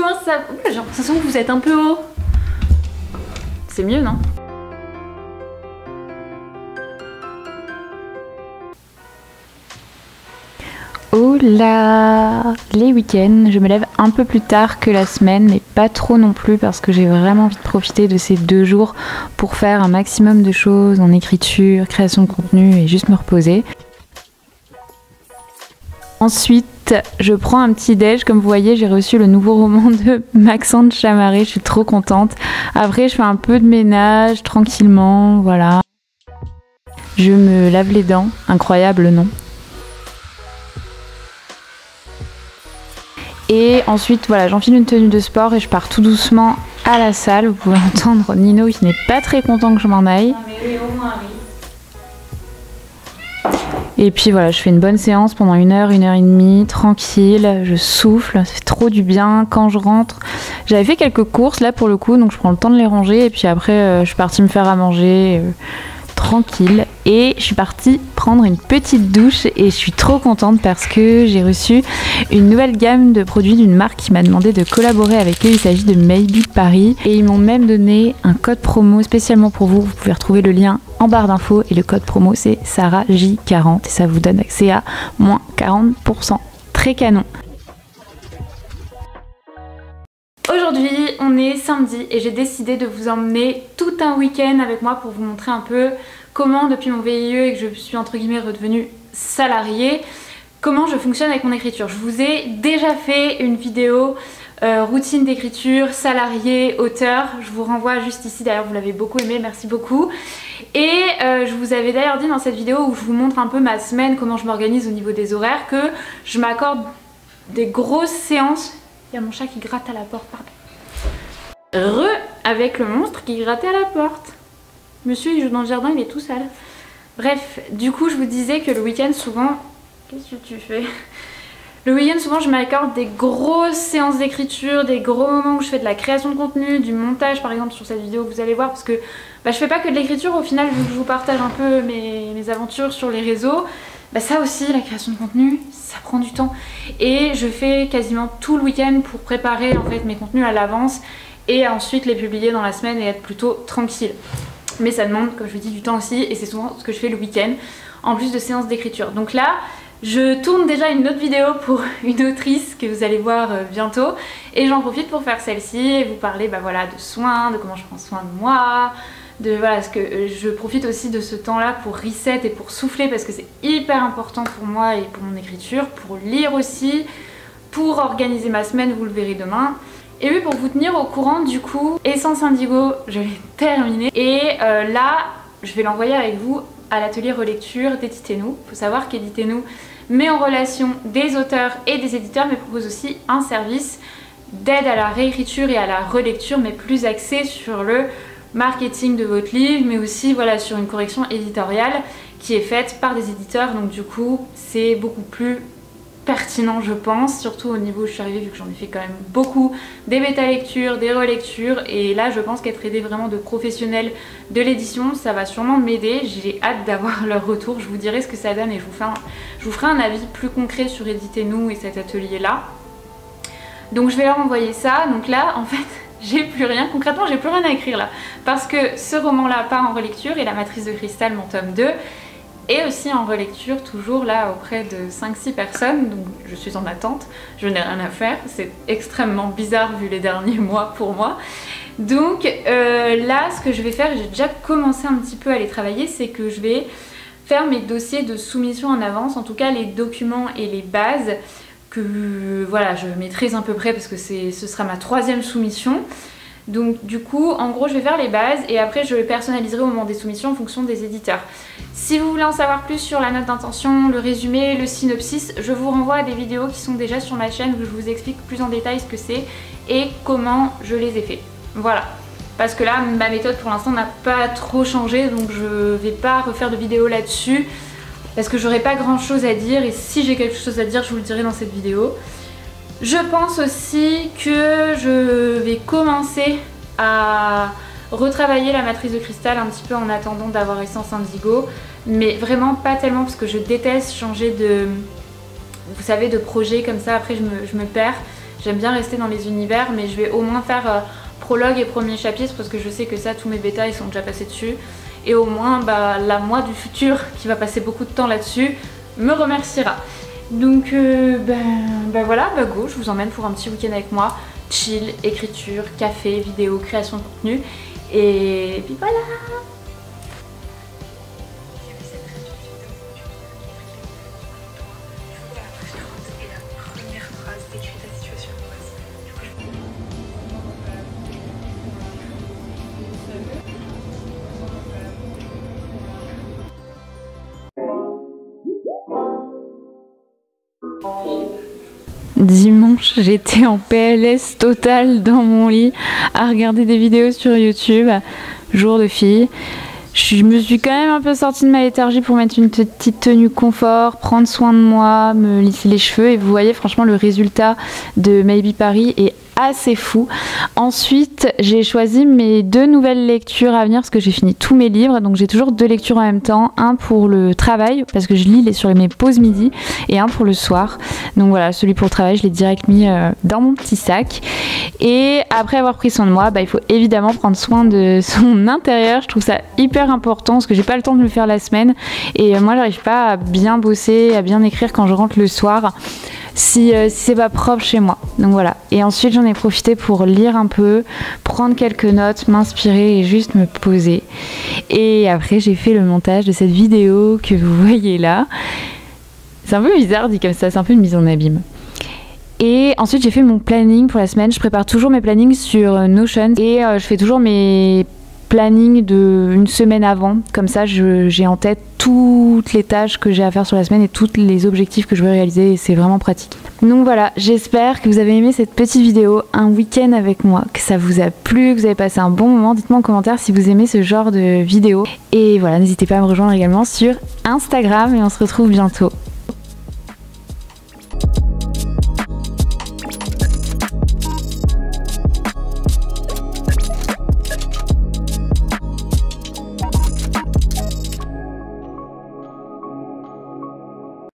Comment ça... J'ai l'impression que vous êtes un peu haut. C'est mieux, non? Oh là! Les week-ends, je me lève un peu plus tard que la semaine, mais pas trop non plus parce que j'ai vraiment envie de profiter de ces 2 jours pour faire un maximum de choses en écriture, création de contenu et juste me reposer. Ensuite, je prends un petit déj. Comme vous voyez, j'ai reçu le nouveau roman de Maxence Chamaré. Je suis trop contente. Après, je fais un peu de ménage tranquillement, voilà. Je me lave les dents. Incroyable, non? Et ensuite, voilà, j'enfile une tenue de sport et je pars tout doucement à la salle. Vous pouvez entendre Nino qui n'est pas très content que je m'en aille. Ah, mais oui, au moins, oui. Et puis voilà, je fais une bonne séance pendant 1 heure, 1 heure et demie, tranquille, je souffle, ça fait trop du bien. Quand je rentre, j'avais fait quelques courses là pour le coup, donc je prends le temps de les ranger et puis après je suis partie me faire à manger tranquille et je suis partie prendre une petite douche et je suis trop contente parce que j'ai reçu une nouvelle gamme de produits d'une marque qui m'a demandé de collaborer avec eux. Il s'agit de Maybe Paris et ils m'ont même donné un code promo spécialement pour vous. Vous pouvez retrouver le lien en barre d'infos et le code promo c'est SarahJ40 et ça vous donne accès à moins 40%. Très canon. Aujourd'hui, on est samedi et j'ai décidé de vous emmener tout un week-end avec moi pour vous montrer un peu comment, depuis mon VIE et que je suis entre guillemets redevenue salariée, comment je fonctionne avec mon écriture. Je vous ai déjà fait une vidéo routine d'écriture, salarié, auteur. Je vous renvoie juste ici, d'ailleurs vous l'avez beaucoup aimé, merci beaucoup. Et je vous avais d'ailleurs dit dans cette vidéo où je vous montre un peu ma semaine, comment je m'organise au niveau des horaires, que je m'accorde des grosses séances. Il y a mon chat qui gratte à la porte, pardon. Avec le monstre qui grattait à la porte. Monsieur, il joue dans le jardin, il est tout sale. Bref, du coup, je vous disais que le week-end, souvent... Qu'est-ce que tu fais? Le week-end, souvent, je m'accorde des grosses séances d'écriture, des gros moments où je fais de la création de contenu, du montage, par exemple, sur cette vidéo que vous allez voir, parce que je fais pas que de l'écriture, au final, vu que je vous partage un peu mes aventures sur les réseaux. Ça aussi, la création de contenu, ça prend du temps. Et je fais quasiment tout le week-end pour préparer en fait mes contenus à l'avance et ensuite les publier dans la semaine et être plutôt tranquille. Mais ça demande, comme je vous dis, du temps aussi et c'est souvent ce que je fais le week-end en plus de séances d'écriture. Donc là, je tourne déjà une autre vidéo pour une autrice que vous allez voir bientôt et j'en profite pour faire celle-ci et vous parler voilà, de soins, de comment je prends soin de moi, voilà, parce que je profite aussi de ce temps-là pour reset et pour souffler parce que c'est hyper important pour moi et pour mon écriture, pour lire aussi, pour organiser ma semaine, vous le verrez demain. Et oui, pour vous tenir au courant, du coup, Essence Indigo, je l'ai terminé. Et là, je vais l'envoyer avec vous à l'atelier relecture d'Éditez-nous. Il faut savoir qu'Éditez-nous met en relation des auteurs et des éditeurs, mais propose aussi un service d'aide à la réécriture et à la relecture, mais plus axé sur le marketing de votre livre, mais aussi voilà, sur une correction éditoriale qui est faite par des éditeurs. Donc du coup, c'est beaucoup plus pertinent, je pense, surtout au niveau où je suis arrivée, vu que j'en ai fait quand même beaucoup, des bêta-lectures, des relectures, et là je pense qu'être aidée vraiment de professionnels de l'édition, ça va sûrement m'aider. J'ai hâte d'avoir leur retour, je vous dirai ce que ça donne et je vous ferai un avis plus concret sur Éditez-nous et cet atelier-là. Donc je vais leur envoyer ça. Donc là, en fait, j'ai plus rien, concrètement j'ai plus rien à écrire là, parce que ce roman-là part en relecture et La Matrice de Cristal, mon tome 2, et aussi en relecture toujours là auprès de 5-6 personnes, donc je suis en attente, je n'ai rien à faire, c'est extrêmement bizarre vu les derniers mois pour moi. Donc là ce que je vais faire, j'ai déjà commencé un petit peu à les travailler, c'est que je vais faire mes dossiers de soumission en avance, en tout cas les documents et les bases que voilà, je maîtrise à peu près parce que ce sera ma 3e soumission. Donc du coup, en gros, je vais faire les bases et après je personnaliserai au moment des soumissions en fonction des éditeurs. Si vous voulez en savoir plus sur la note d'intention, le résumé, le synopsis, je vous renvoie à des vidéos qui sont déjà sur ma chaîne où je vous explique plus en détail ce que c'est et comment je les ai fait. Voilà. Parce que là, ma méthode pour l'instant n'a pas trop changé, donc je vais pas refaire de vidéo là-dessus parce que j'aurai pas grand chose à dire et si j'ai quelque chose à dire, je vous le dirai dans cette vidéo. Je pense aussi que je vais commencer à retravailler La Matrice de Cristal un petit peu en attendant d'avoir Essence Indigo, mais vraiment pas tellement parce que je déteste changer de, vous savez, de projet comme ça, après je me perds. J'aime bien rester dans les univers, mais je vais au moins faire prologue et premier chapitre parce que je sais que ça, tous mes bêtas ils sont déjà passés dessus. Et au moins la moi du futur qui va passer beaucoup de temps là-dessus me remerciera. Donc voilà, go, je vous emmène pour un petit week-end avec moi. Chill, écriture, café, vidéo, création de contenu. Et puis voilà. Dimanche, j'étais en PLS total dans mon lit à regarder des vidéos sur YouTube, jour de fille. Je me suis quand même un peu sortie de ma léthargie pour mettre une petite tenue confort, prendre soin de moi, me lisser les cheveux et vous voyez franchement le résultat de Maybe Paris est assez fou. Ensuite, j'ai choisi mes 2 nouvelles lectures à venir parce que j'ai fini tous mes livres, donc j'ai toujours 2 lectures en même temps, un pour le travail parce que je lis sur mes pauses midi et un pour le soir. Donc voilà, celui pour le travail, je l'ai direct mis dans mon petit sac. Et après avoir pris soin de moi, il faut évidemment prendre soin de son intérieur. Je trouve ça hyper important parce que j'ai pas le temps de le faire la semaine et moi j'arrive pas à bien bosser, à bien écrire quand je rentre le soir si c'est pas propre chez moi. Donc voilà. Et ensuite j'en ai profité pour lire un peu, prendre quelques notes, m'inspirer et juste me poser. Et après j'ai fait le montage de cette vidéo que vous voyez là. C'est un peu bizarre dit comme ça, c'est un peu une mise en abîme. Et ensuite j'ai fait mon planning pour la semaine. Je prépare toujours mes plannings sur Notion et je fais toujours mes planning une semaine avant, comme ça j'ai en tête toutes les tâches que j'ai à faire sur la semaine et tous les objectifs que je veux réaliser et c'est vraiment pratique. Donc voilà, j'espère que vous avez aimé cette petite vidéo, un week-end avec moi, que ça vous a plu, que vous avez passé un bon moment. Dites-moi en commentaire si vous aimez ce genre de vidéo et voilà, n'hésitez pas à me rejoindre également sur Instagram et on se retrouve bientôt.